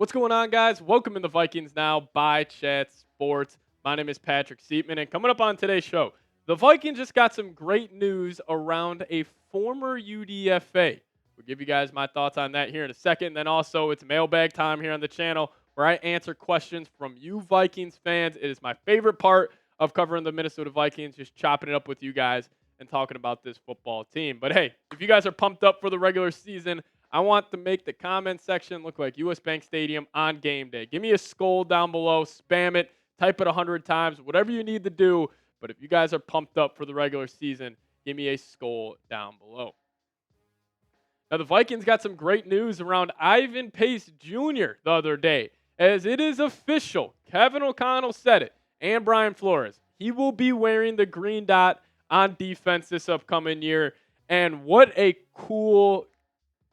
What's going on, guys? Welcome in the Vikings Now by Chat Sports. My name is Patrick Siepman, and coming up on today's show, the Vikings just got some great news around a former UDFA. We'll give you guys my thoughts on that here in a second. Then also, it's mailbag time here on the channel where I answer questions from you Vikings fans. It is my favorite part of covering the Minnesota Vikings, just chopping it up with you guys and talking about this football team. But hey, if you guys are pumped up for the regular season, I want to make the comment section look like US Bank Stadium on game day. Give me a skull down below, spam it, type it 100 times, whatever you need to do. But if you guys are pumped up for the regular season, give me a skull down below. Now, the Vikings got some great news around Ivan Pace Jr. the other day, as it is official. Kevin O'Connell said it, and Brian Flores. He will be wearing the green dot on defense this upcoming year. And what a cool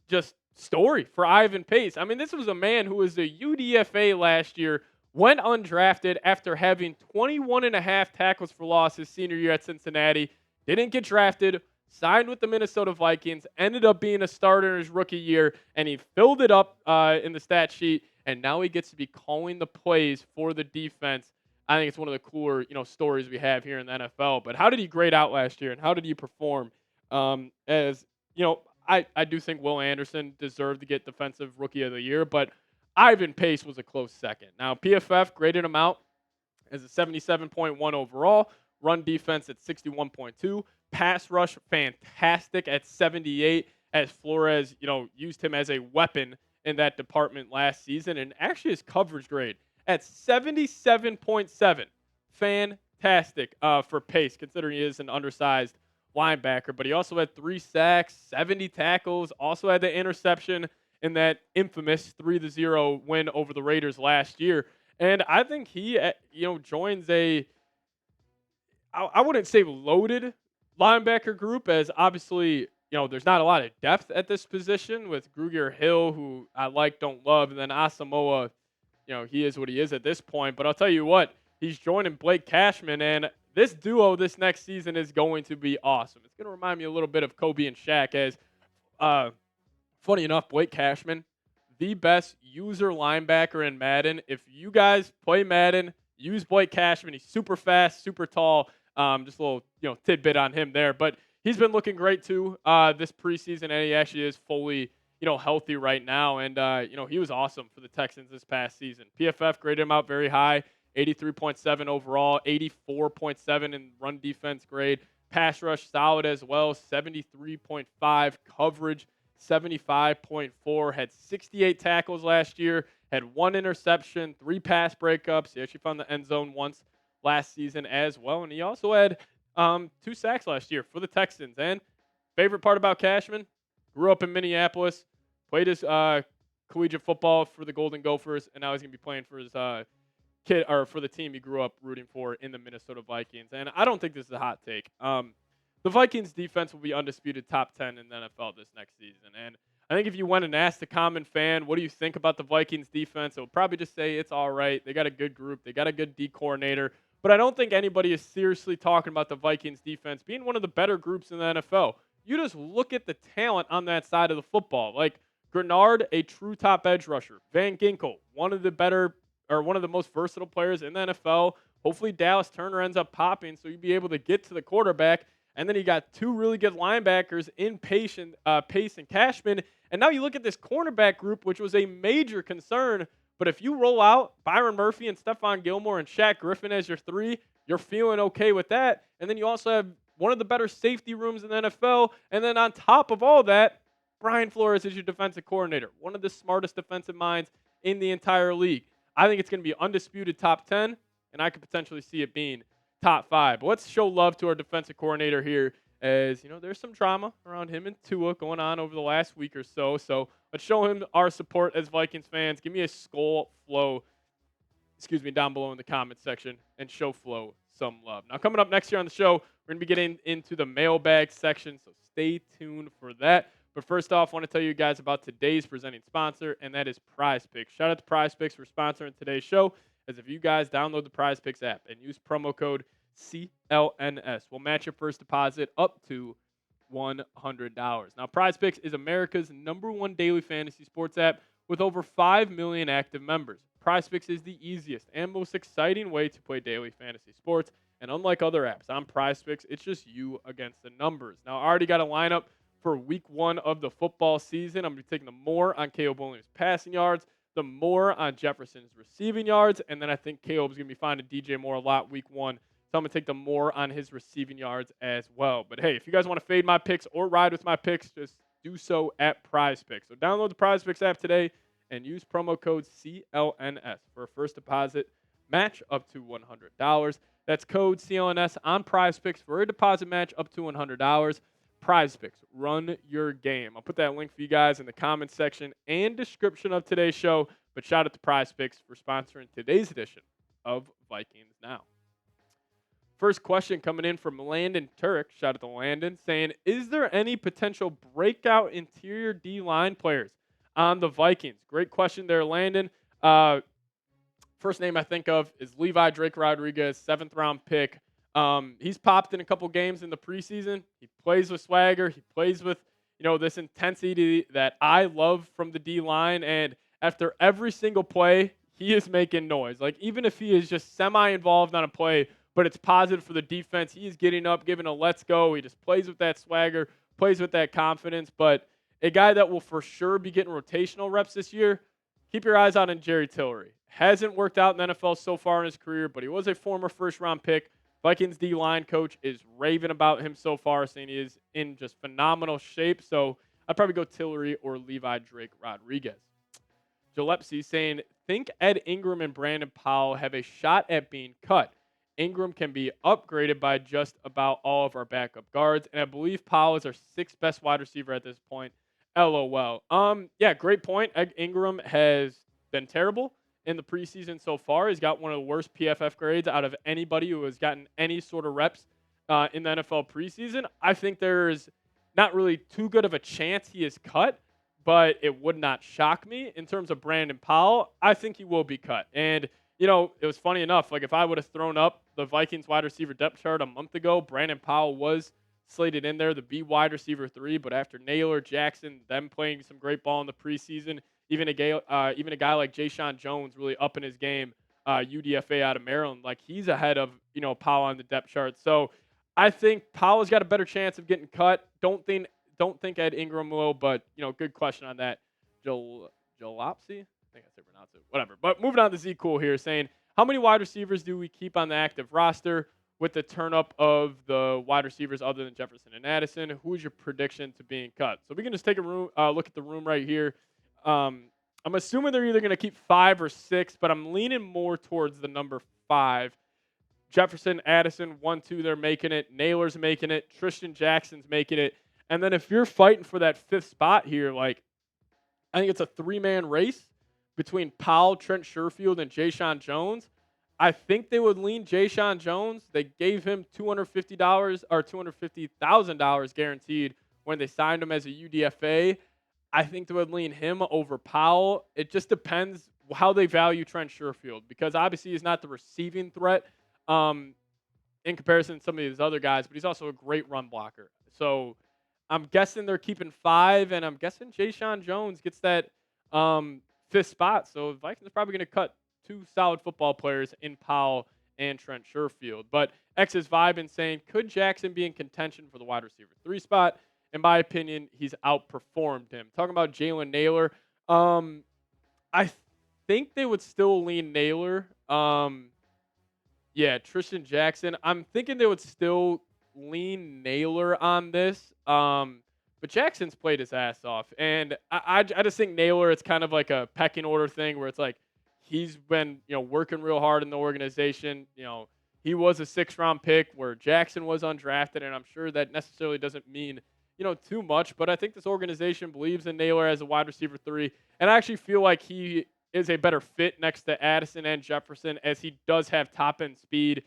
just story for Ivan Pace. I mean, this was a man who was a UDFA last year, went undrafted after having 21 and a half tackles for loss his senior year at Cincinnati, didn't get drafted, signed with the Minnesota Vikings, ended up being a starter in his rookie year, and he filled it up in the stat sheet, and now he gets to be calling the plays for the defense. I think it's one of the cooler, stories we have here in the NFL. But how did he grade out last year, and how did he perform? I do think Will Anderson deserved to get Defensive Rookie of the Year, but Ivan Pace was a close second. Now, PFF graded him out as a 77.1 overall, run defense at 61.2, pass rush fantastic at 78, as Flores, used him as a weapon in that department last season, and actually his coverage grade at 77.7. Fantastic for Pace, considering he is an undersized linebacker, but he also had 3 sacks, 70 tackles, also had the interception in that infamous 3-0 win over the Raiders last year. And I think he, joins I wouldn't say loaded linebacker group, as obviously, there's not a lot of depth at this position with Grugier Hill, who I don't love, and then Asamoah, he is what he is at this point. But I'll tell you what, he's joining Blake Cashman, and this duo this next season is going to be awesome. It's going to remind me a little bit of Kobe and Shaq, as funny enough, Blake Cashman, the best user linebacker in Madden. If you guys play Madden, use Blake Cashman. He's super fast, super tall. Just a little tidbit on him there. But he's been looking great too this preseason, and he actually is fully healthy right now. And he was awesome for the Texans this past season. PFF graded him out very high. 83.7 overall, 84.7 in run defense grade. Pass rush solid as well, 73.5. Coverage, 75.4. Had 68 tackles last year, had 1 interception, 3 pass breakups. He actually found the end zone once last season as well. And he also had 2 sacks last year for the Texans. And favorite part about Cashman, grew up in Minneapolis, played his collegiate football for the Golden Gophers, and now he's going to be playing for his for the team he grew up rooting for in the Minnesota Vikings. And I don't think this is a hot take. The Vikings defense will be undisputed top 10 in the NFL this next season. And I think if you went and asked a common fan, what do you think about the Vikings defense? They'll probably just say it's all right. They got a good group. They got a good D coordinator. But I don't think anybody is seriously talking about the Vikings defense being one of the better groups in the NFL. You just look at the talent on that side of the football. Like Grenard, a true top edge rusher. Van Ginkel, one of the most versatile players in the NFL. Hopefully Dallas Turner ends up popping so you'd be able to get to the quarterback. And then you got 2 really good linebackers in Pace and Cashman. And now you look at this cornerback group, which was a major concern. But if you roll out Byron Murphy and Stephon Gilmore and Shaq Griffin as your 3, you're feeling okay with that. And then you also have one of the better safety rooms in the NFL. And then on top of all that, Brian Flores is your defensive coordinator, one of the smartest defensive minds in the entire league. I think it's going to be undisputed top 10, and I could potentially see it being top 5. But let's show love to our defensive coordinator here, as there's some drama around him and Tua going on over the last week or so. So let's show him our support as Vikings fans. Give me a skull flow, down below in the comment section, and show Flo some love. Now, coming up next year on the show, we're going to be getting into the mailbag section, so stay tuned for that. But first off, I want to tell you guys about today's presenting sponsor, and that is PrizePicks. Shout out to PrizePicks for sponsoring today's show, as if you guys download the PrizePicks app and use promo code CLNS, we'll match your first deposit up to $100. Now, PrizePicks is America's #1 daily fantasy sports app with over 5 million active members. PrizePicks is the easiest and most exciting way to play daily fantasy sports. And unlike other apps on PrizePicks, it's just you against the numbers. Now, I already got a lineup for week 1 of the football season. I'm going to be taking the more on Caleb Williams' passing yards, the more on Jefferson's receiving yards, and then I think Caleb's going to be finding DJ Moore a lot week 1. So I'm going to take the more on his receiving yards as well. But hey, if you guys want to fade my picks or ride with my picks, just do so at PrizePicks. So download the PrizePicks app today and use promo code CLNS for a first deposit match up to $100. That's code CLNS on PrizePicks for a deposit match up to $100. PrizePicks, run your game. I'll put that link for you guys in the comments section and description of today's show. But shout out to PrizePicks for sponsoring today's edition of Vikings Now. First question coming in from Landon Turek. Shout out to Landon, saying, is there any potential breakout interior D-line players on the Vikings? Great question there, Landon. First name I think of is Levi Drake Rodriguez, 7th-round pick. He's popped in a couple games in the preseason. He plays with swagger. He plays with, this intensity that I love from the D-line. And after every single play, he is making noise. Like, even if he is just semi-involved on a play, but it's positive for the defense, he is getting up, giving a let's go. He just plays with that swagger, plays with that confidence. But a guy that will for sure be getting rotational reps this year, keep your eyes out on Jerry Tillery. Hasn't worked out in the NFL so far in his career, but he was a former first-round pick. Vikings D-line coach is raving about him so far, saying he is in just phenomenal shape. So I'd probably go Tillery or Levi Drake Rodriguez. Ellefson saying, think Ed Ingram and Brandon Powell have a shot at being cut. Ingram can be upgraded by just about all of our backup guards, and I believe Powell is our 6th best wide receiver at this point. LOL. Yeah, great point. Ed Ingram has been terrible in the preseason so far. He's got one of the worst PFF grades out of anybody who has gotten any sort of reps in the NFL preseason. I think there's not really too good of a chance he is cut, but it would not shock me. In terms of Brandon Powell, I think he will be cut. And it was funny enough, like if I would have thrown up the Vikings wide receiver depth chart a month ago, Brandon Powell was slated in there to be wide receiver 3, but after Naylor, Jackson, them playing some great ball in the preseason, even a guy like Jayshon Jones really upping his game, UDFA out of Maryland, like he's ahead of, Powell on the depth chart. So I think Powell's got a better chance of getting cut. Don't think Ed Ingram will, but, good question on that. Jalopsy? I think that's how you pronounce it. Whatever. But moving on to Z Cool here, saying, how many wide receivers do we keep on the active roster with the turn up of the wide receivers other than Jefferson and Addison? Who is your prediction to being cut? So we can just take a look at the room right here. I'm assuming they're either going to keep 5 or 6, but I'm leaning more towards the number 5. Jefferson, Addison, 1, 2, they're making it. Naylor's making it. Tristan Jackson's making it. And then if you're fighting for that 5th spot here, like, I think it's a 3-man race between Powell, Trent Sherfield, and Jayshon Jones. I think they would lean Jayshon Jones. They gave him $250 or $250,000 guaranteed when they signed him as a UDFA. I think they would lean him over Powell. It just depends how they value Trent Sherfield, because obviously he's not the receiving threat in comparison to some of these other guys, but he's also a great run blocker. So I'm guessing they're keeping 5, and I'm guessing Jayshon Jones gets that 5th spot. So the Vikings are probably going to cut 2 solid football players in Powell and Trent Sherfield. But X is vibing, saying, could Jackson be in contention for the wide receiver 3 spot? In my opinion, he's outperformed him. Talking about Jalen Naylor, I think they would still lean Naylor. Yeah, Tristan Jackson. I'm thinking they would still lean Naylor on this. But Jackson's played his ass off. And I just think Naylor, it's kind of like a pecking order thing where it's like he's been, working real hard in the organization. He was a 6th-round pick where Jackson was undrafted, and I'm sure that necessarily doesn't mean, too much. But I think this organization believes in Naylor as a wide receiver 3. And I actually feel like he is a better fit next to Addison and Jefferson, as he does have top-end speed.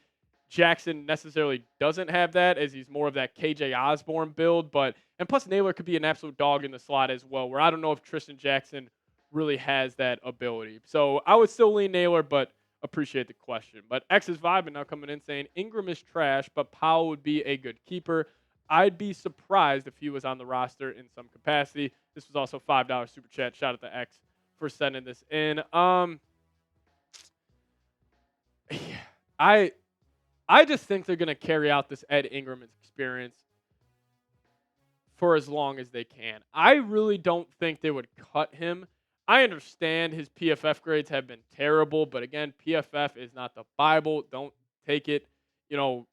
Jackson necessarily doesn't have that, as he's more of that KJ Osborne build. And plus Naylor could be an absolute dog in the slot as well, where I don't know if Tristan Jackson really has that ability. So I would still lean Naylor, but appreciate the question. But X is vibing now, coming in saying Ingram is trash, but Powell would be a good keeper. I'd be surprised if he was on the roster in some capacity. This was also $5 super chat. Shout out to X for sending this in. I I just think they're gonna carry out this Ed Ingram experience for as long as they can. I really don't think they would cut him. I understand his PFF grades have been terrible, but again, PFF is not the Bible. Don't take it, you know,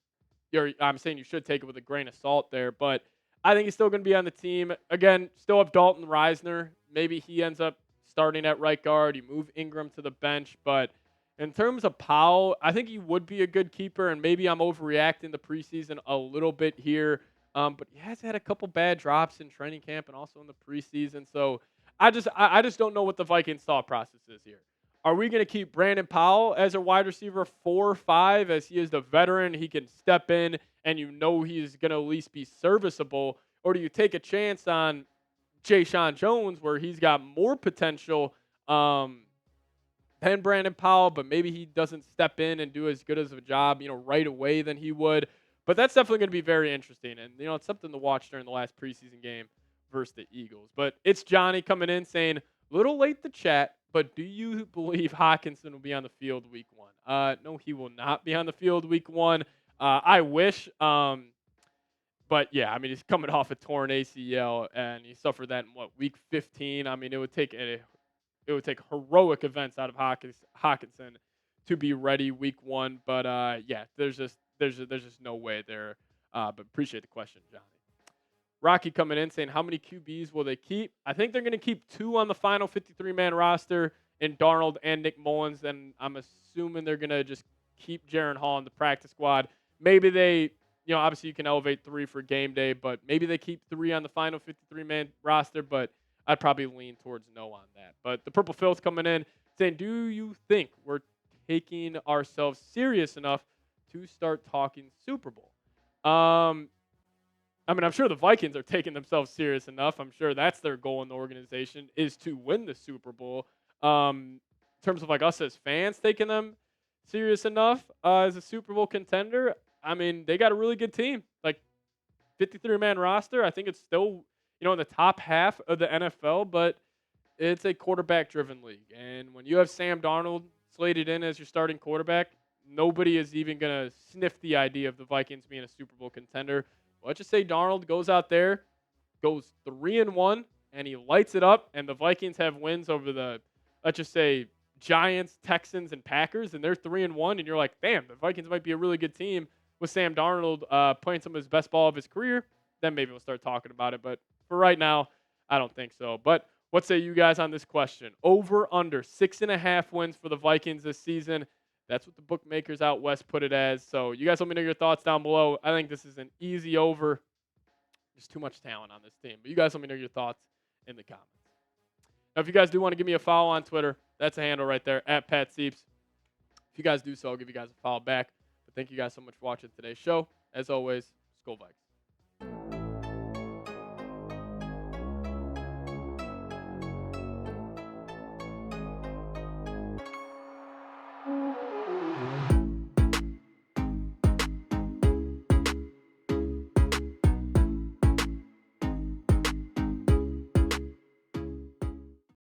I'm saying you should take it with a grain of salt there, but I think he's still going to be on the team. Again, still have Dalton Reisner. Maybe he ends up starting at right guard. You move Ingram to the bench, but in terms of Powell, I think he would be a good keeper, and maybe I'm overreacting the preseason a little bit here. But he has had a couple bad drops in training camp and also in the preseason. So I just don't know what the Vikings thought process is here. Are we going to keep Brandon Powell as a wide receiver 4 or 5 as he is the veteran? He can step in and you know he's going to at least be serviceable. Or do you take a chance on Jay Sean Jones where he's got more potential than Brandon Powell, but maybe he doesn't step in and do as good as a job, right away than he would. But that's definitely going to be very interesting. And, it's something to watch during the last preseason game versus the Eagles. But it's Johnny coming in saying, little late to chat, but do you believe Hockenson will be on the field week 1? No, he will not be on the field week 1. I wish. But, yeah, I mean, he's coming off a torn ACL, and he suffered that in, week 15? I mean, it would take heroic events out of Hockenson to be ready week 1. But, yeah, there's just no way there. But appreciate the question, Johnny. Rocky coming in saying, how many QBs will they keep? I think they're going to keep 2 on the final 53-man roster in Darnold and Nick Mullins. And I'm assuming they're going to just keep Jaron Hall in the practice squad. Maybe they, obviously you can elevate 3 for game day, but maybe they keep 3 on the final 53-man roster. But I'd probably lean towards no on that. But the Purple Filth coming in saying, do you think we're taking ourselves serious enough to start talking Super Bowl? I mean, I'm sure the Vikings are taking themselves serious enough. I'm sure that's their goal in the organization is to win the Super Bowl. In terms of us as fans taking them serious enough as a Super Bowl contender, I mean, they got a really good team. 53-man roster. I think it's still, in the top half of the NFL, but it's a quarterback-driven league. And when you have Sam Darnold slated in as your starting quarterback, nobody is even going to sniff the idea of the Vikings being a Super Bowl contender. Let's just say Darnold goes out there, goes 3-1, and he lights it up, and the Vikings have wins over the, let's just say, Giants, Texans, and Packers, and they're 3-1, and you're like, damn, the Vikings might be a really good team with Sam Darnold playing some of his best ball of his career. Then maybe we'll start talking about it. But for right now, I don't think so. But what say you guys on this question? Over, under 6.5 wins for the Vikings this season. That's what the bookmakers out west put it as. So you guys let me know your thoughts down below. I think this is an easy over. There's too much talent on this team. But you guys let me know your thoughts in the comments. Now, if you guys do want to give me a follow on Twitter, that's a handle right there, @PatSieps. If you guys do so, I'll give you guys a follow back. But thank you guys so much for watching today's show. As always, Skol Vikes.